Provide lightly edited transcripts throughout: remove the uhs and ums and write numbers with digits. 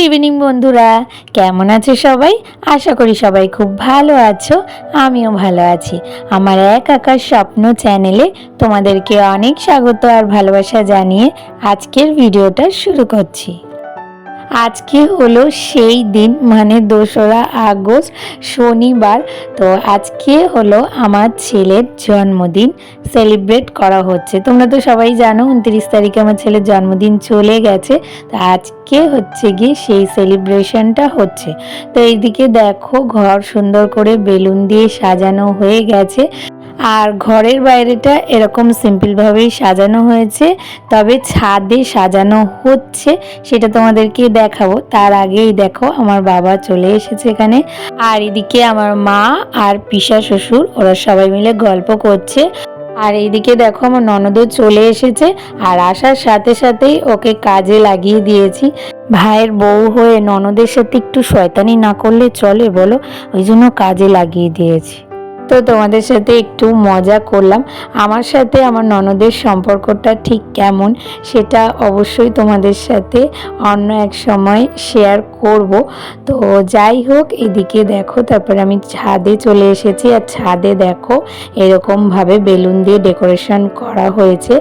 Evening বন্ধুরা, কেমন আছো সবাই? আশা করি সবাই খুব ভালো আছো। আমিও ভালো আছি। আমার এক আকাশ স্বপ্ন চ্যানেলে তোমাদেরকে অনেক স্বাগত আর ভালোবাসা জানিয়ে আজকের ভিডিওটা শুরু করছি। আজকে হলো সেই দিন, মানে 2রা আগস্ট, শনিবার। তো আজকে হলো আমার ছেলের জন্মদিন সেলিব্রেট করা হচ্ছে। তোমরা তো সবাই জানো 29 তারিখে আমার ছেলের জন্মদিন চলে গেছে। তো আজকে হচ্ছে গিয়ে সেই সেলিব্রেশনটা হচ্ছে। তো এইদিকে দেখো, ঘর সুন্দর করে বেলুন দিয়ে সাজানো হয়ে গেছে। আর ঘরের বাইরেটা এরকম সিম্পলভাবেই সাজানো হয়েছে, তবে ছাদে সাজানো হচ্ছে, সেটা তোমাদেরকে দেখাবো। তার আগেই দেখো আমার বাবা চলে এসেছে এখানে। আর এদিকে আমার মা আর পিসা শ্বশুর, ওরা সবাই মিলে গল্প করছে। আর এইদিকে দেখো আমার ননদও চলে এসেছে। আর আসার সাথে সাথেই ওকে কাজে লাগিয়ে দিয়েছি। ভাইয়ের বউ হয়ে ননদের সাথে একটু শয়তানি না করলে চলে বলো, ওই জন্য কাজে লাগিয়ে দিয়েছি। তো তোমাদের সাথে একটু মজা করলাম। আমার সাথে আমার ননদের সম্পর্কটা ঠিক কেমন সেটা অবশ্যই তোমাদের সাথে অন্য এক সময় শেয়ার করব। তো যাই হোক, এদিকে দেখো তারপরে আমি ছাদে চলে এসেছি। আর ছাদে দেখো এরকমভাবে বেলুন দিয়ে ডেকোরেশন করা হয়েছে।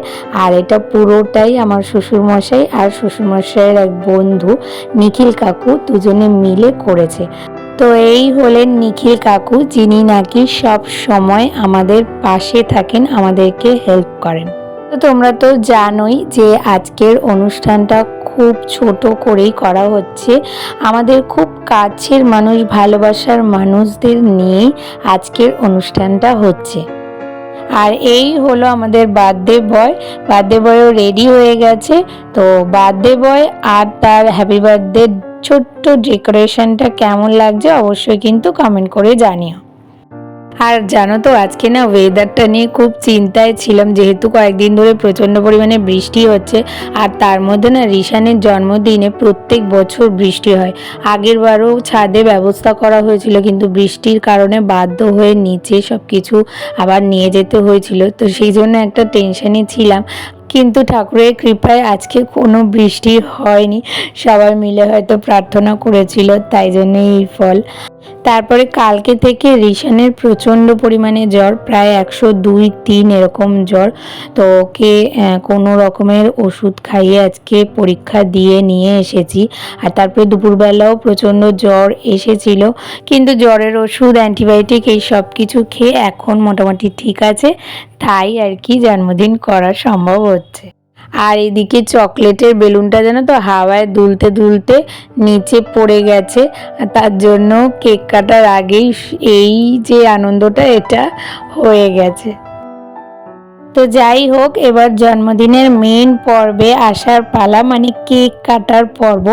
আর এটা পুরোটাই আমার শ্বশুরমশাই আর শ্বশুরমশাইয়ের এক বন্ধু নিখিল কাকু দুজনে মিলে করেছে। তো এই হলেন নিখিল কাকু, যিনি নাকি সব সময় আমাদের পাশে থাকেন, আমাদেরকে হেল্প করেন। তো তোমরা তো জানোই যে আজকের অনুষ্ঠানটা খুব ছোট করেই করা হচ্ছে। আমাদের খুব কাছের মানুষ, ভালোবাসার মানুষদের নিয়েই আজকের অনুষ্ঠানটা হচ্ছে। আর এই হলো আমাদের বার্থডে বয়। বার্থডে বয়ও রেডি হয়ে গেছে। তো বার্থডে বয় আর তার হ্যাপি বার্থডে ছোট্ট ডেকোরেশনটা কেমন লাগছে অবশ্যই কিন্তু কমেন্ট করে জানিও। আর জানো তো, আজকে না ওয়েদারটা নিয়ে খুব চিন্তায় ছিলাম, যেহেতু কয়েকদিন ধরে প্রচণ্ড পরিমাণে বৃষ্টি হচ্ছে। আর তার মধ্যে না রিশানের জন্মদিনে প্রত্যেক বছর বৃষ্টি হয়। আগের বারও ছাদে ব্যবস্থা করা হয়েছিল, কিন্তু বৃষ্টির কারণে বাধ্য হয়ে নিচে সব কিছু আবার নিয়ে যেতে হয়েছিল। তো সেই জন্য একটা টেনশনে ছিলাম, কিন্তু ঠাকুরের কৃপায় আজকে কোনো বৃষ্টি হয়নি। সবাই মিলে হয়তো প্রার্থনা করেছিল, তাই জন্য এই ফল। তারপরে কালকে থেকে রিশানের প্রচণ্ড পরিমাণে জ্বর, প্রায় 102-103 এরকম জ্বর। তো ওকে কোনো রকমের ওষুধ খাইয়ে আজকে পরীক্ষা দিয়ে নিয়ে এসেছি। আর তারপরে দুপুরবেলাও প্রচণ্ড জ্বর এসেছিল, কিন্তু জ্বরের ওষুধ, অ্যান্টিবায়োটিক এই সব কিছু খেয়ে এখন মোটামুটি ঠিক আছে। তাই আর কি জন্মদিন করা সম্ভব হচ্ছে। আর এদিকে চকলেটের বেলুনটা যেন তো হাওয়ায় দুলতে দুলতে নিচে পড়ে গেছে। তার জন্য কেক কাটার আগেই এই যে আনন্দটা এটা হয়ে গেছে। তো যাই হোক, এবার জন্মদিনের মেন পর্বে আসার পালা, মানে কেক কাটার পর্ব।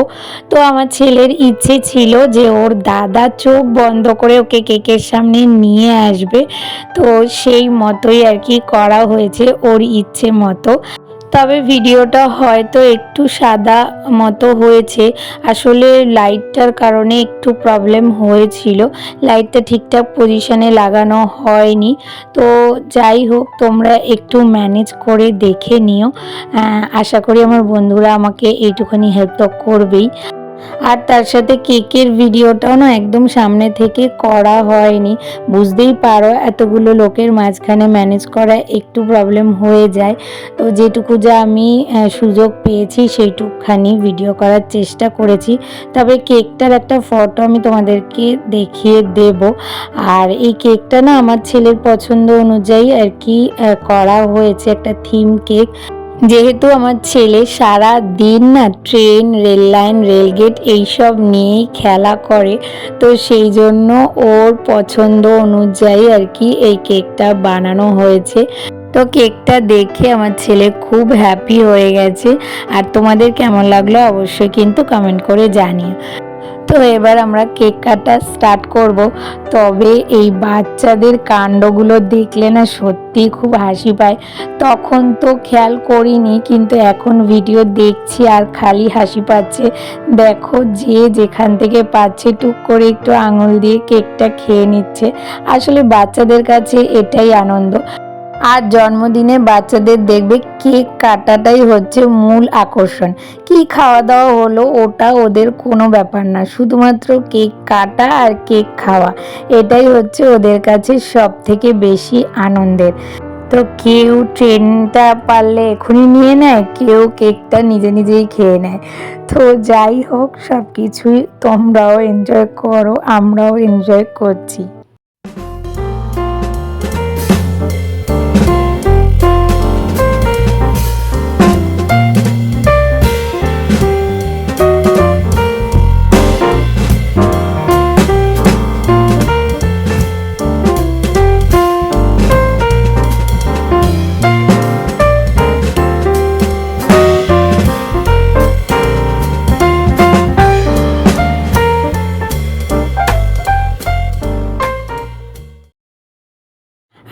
তো আমার ছেলের ইচ্ছে ছিল যে ওর দাদা চোখ বন্ধ করে ওকে কেকের সামনে নিয়ে আসবে। তো সেই মতোই আর কি করা হয়েছে, ওর ইচ্ছে মতো। তবে ভিডিওটা হয়তো একটু সাদা মতো হয়েছে, আসলে লাইটটার কারণে একটু প্রবলেম হয়েছিল। লাইটটা ঠিকঠাক পজিশনে লাগানো হয়নি। তো যাই হোক, তোমরা একটু ম্যানেজ করে দেখে নিও। আশা করি আমার বন্ধুরা আমাকে এইটুখানি হেল্প তো করবেই। আর তার সাথে কেকের ভিডিওটাও না একদম সামনে থেকে করা হয়নি। বুঝতেই পারো এতগুলো লোকের মাঝখানে ম্যানেজ করা একটু প্রবলেম হয়ে যায়। তো যেটুকু যা আমি সুযোগ পেয়েছি সেইটুকখানি ভিডিও করার চেষ্টা করেছি। তবে কেকটার একটা ফটো আমি তোমাদেরকে দেখিয়ে দেব। আর এই কেকটা না আমার ছেলের পছন্দ অনুযায়ী আর কি করা হয়েছে, একটা থিম কেক। যেহেতু আমার ছেলে সারা দিন না ট্রেন, রেল লাইন, রেলগেট এইসব নিয়েই খেলা করে, তো সেই জন্য ওর পছন্দ অনুযায়ী আর কি এই কেকটা বানানো হয়েছে। তো কেকটা দেখে আমার ছেলে খুব হ্যাপি হয়ে গেছে। আর তোমাদের কেমন লাগলো অবশ্যই কিন্তু কমেন্ট করে জানিও। তো এবার আমরা কেক কাটা স্টার্ট করব। তবে এই বাচ্চাদের কাণ্ডগুলো দেখলে না সত্যি খুব হাসি পায়। তখন তো খেয়াল করিনি, কিন্তু এখন ভিডিও দেখছি আর খালি হাসি পাচ্ছে। দেখো, যে যেখান থেকে পাচ্ছে টুক করে একটু আঙুল দিয়ে কেকটা খেয়ে নিচ্ছে। আসলে বাচ্চাদের কাছে এটাই আনন্দ। আর জন্মদিনে বাচ্চাদের দেখবে কেক কাটাটাই হচ্ছে মূল আকর্ষণ। কি খাওয়া দাওয়া হলো ওটা ওদের কোনো ব্যাপার না, শুধুমাত্র কেক কাটা আর কেক খাওয়া, এটাই হচ্ছে ওদের কাছে সব থেকে বেশি আনন্দের। তো কেউ ট্রেনটা পারলে এখনই নিয়ে নেয়, কেউ কেকটা নিজে নিজেই খেয়ে নেয়। তো যাই হোক, সব কিছুই তোমরাও এনজয় করো, আমরাও এনজয় করছি।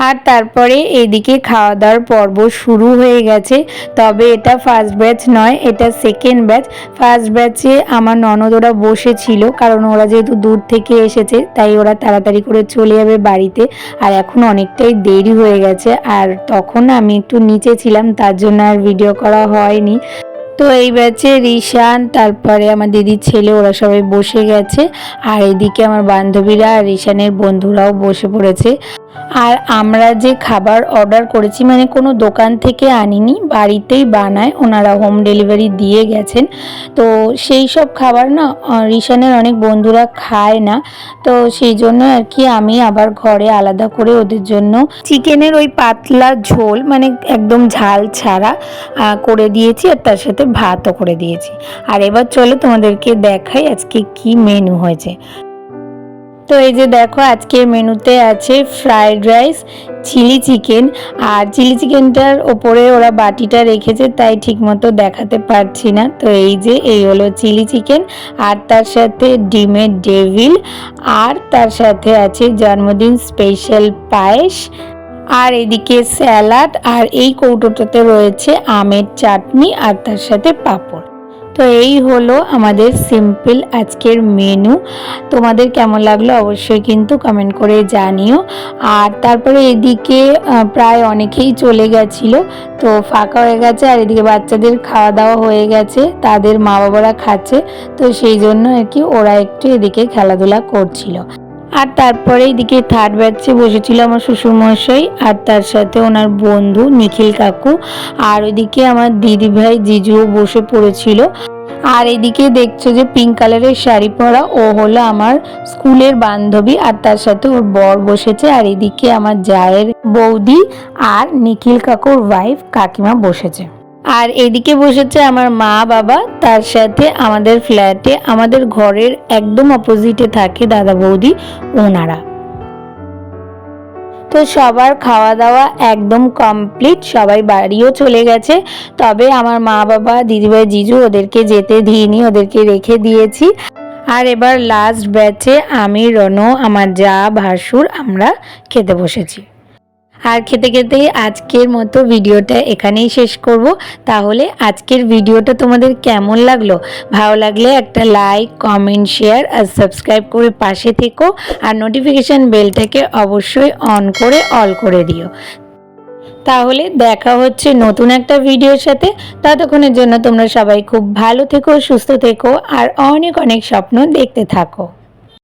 আর তারপরে এদিকে খাওয়া দাওয়ার পর্ব শুরু হয়ে গেছে। তবে এটা ফার্স্ট ব্যাচ নয়, এটা সেকেন্ড ব্যাচ। ফার্স্ট ব্যাচে আমার ননদরা বসেছিল, কারণ ওরা যেহেতু দূর থেকে এসেছে তাই ওরা তাড়াতাড়ি করে চলে যাবে বাড়িতে। আর এখন অনেকটাই দেরি হয়ে গেছে, আর তখন আমি একটু নিচে ছিলাম, তার জন্য আর ভিডিও করা হয়নি। তো এই ব্যাচে রিশান, তারপরে আমার দিদির ছেলে, ওরা সবাই বসে গেছে। আর এদিকে আমার বান্ধবীরা আর রিশানের বন্ধুরাও বসে পড়েছে। আর আমরা যে খাবার অর্ডার করেছি, মানে কোনো দোকান থেকে আনিনি, বাড়িতেই বানায়, ওনারা হোম ডেলিভারি দিয়ে গেছেন। তো সেই সব খাবার না রিশানের অনেক বন্ধুরা খায় না, তো সেই জন্য আর কি আমি আবার ঘরে আলাদা করে ওদের জন্য চিকেনের ওই পাতলা ঝোল, মানে একদম ঝাল ছাড়া করে দিয়েছি, আর তার সাথে ভাতও করে দিয়েছি। আর এবার চলো তোমাদেরকে দেখাই আজকে কি মেনু হয়েছে। তো এই যে দেখো, আজকের মেনুতে আছে ফ্রাইড রাইস, চিলি চিকেন। আর চিলি চিকেনটার ওপরে ওরা বাটিটা রেখেছে, তাই ঠিকমতো দেখাতে পারছি না। তো এই যে এই হলো চিলি চিকেন, আর তার সাথে ডিমের ডেভিল, আর তার সাথে আছে জন্মদিন স্পেশাল পায়েস, আর এদিকে স্যালাড, আর এই কৌটোটাতে রয়েছে আমের চাটনি, আর তার সাথে পাঁপড়। তো এই হলো আমাদের সিম্পল আজকের মেনু। তোমাদের কেমন লাগলো অবশ্যই কিন্তু কমেন্ট করে জানিও। আর তারপরে এদিকে প্রায় অনেকেই চলে গেছিল, তো ফাঁকা হয়ে গেছে। আর এদিকে বাচ্চাদের খাওয়া দাওয়া হয়ে গেছে, তাদের মা বাবারা খাচ্ছে, তো সেই জন্য আর কি ওরা একটু এদিকে খেলাধুলা করছিল। আর তারপরে এদিকে থার্ড ব্যাচে বসেছিল আমার শ্বশুরমশাই, আর তার সাথে ওনার বন্ধু নিখিল কাকু, আর ওইদিকে আমার দিদি ভাই জিজুও বসে পড়েছিল। আর এদিকে দেখছো যে পিঙ্ক কালারের শাড়ি পরা, ও হলো আমার স্কুলের বান্ধবী, আর তার সাথে ওর বর বসেছে। আর এদিকে আমার জায়ের বৌদি আর নিখিল কাকুর ওয়াইফ কাকিমা বসেছে। আর এদিকে বসেছে আমার মা বাবা, তার সাথে আমাদের ফ্ল্যাটে, আমাদের ঘরের একদম অপোজিটে থাকে দাদা বৌদি, ওনারা। তো সবার খাওয়া দাওয়া একদম কমপ্লিট, সবাই বাড়িও চলে গেছে। তবে আমার মা বাবা, দিদিভাই, জিজু ওদেরকে যেতে দিইনি, ওদেরকে রেখে দিয়েছি। আর এবার লাস্ট ব্যাচে আমি, রনো, আমার যা, ভাসুর, আমরা খেতে বসেছি। আর খেতে খেতেই আজকের মতো ভিডিওটা এখানেই শেষ করব। তাহলে আজকের ভিডিওটা তোমাদের কেমন লাগলো? ভালো লাগলে একটা লাইক, কমেন্ট, শেয়ার আর সাবস্ক্রাইব করে পাশে থেকো। আর নোটিফিকেশান বেলটাকে অবশ্যই অন করে অল করে দিও। তাহলে দেখা হচ্ছে নতুন একটা ভিডিওর সাথে। ততক্ষণের জন্য তোমরা সবাই খুব ভালো থেকো, সুস্থ থেকো, আর অনেক অনেক স্বপ্ন দেখতে থাকো।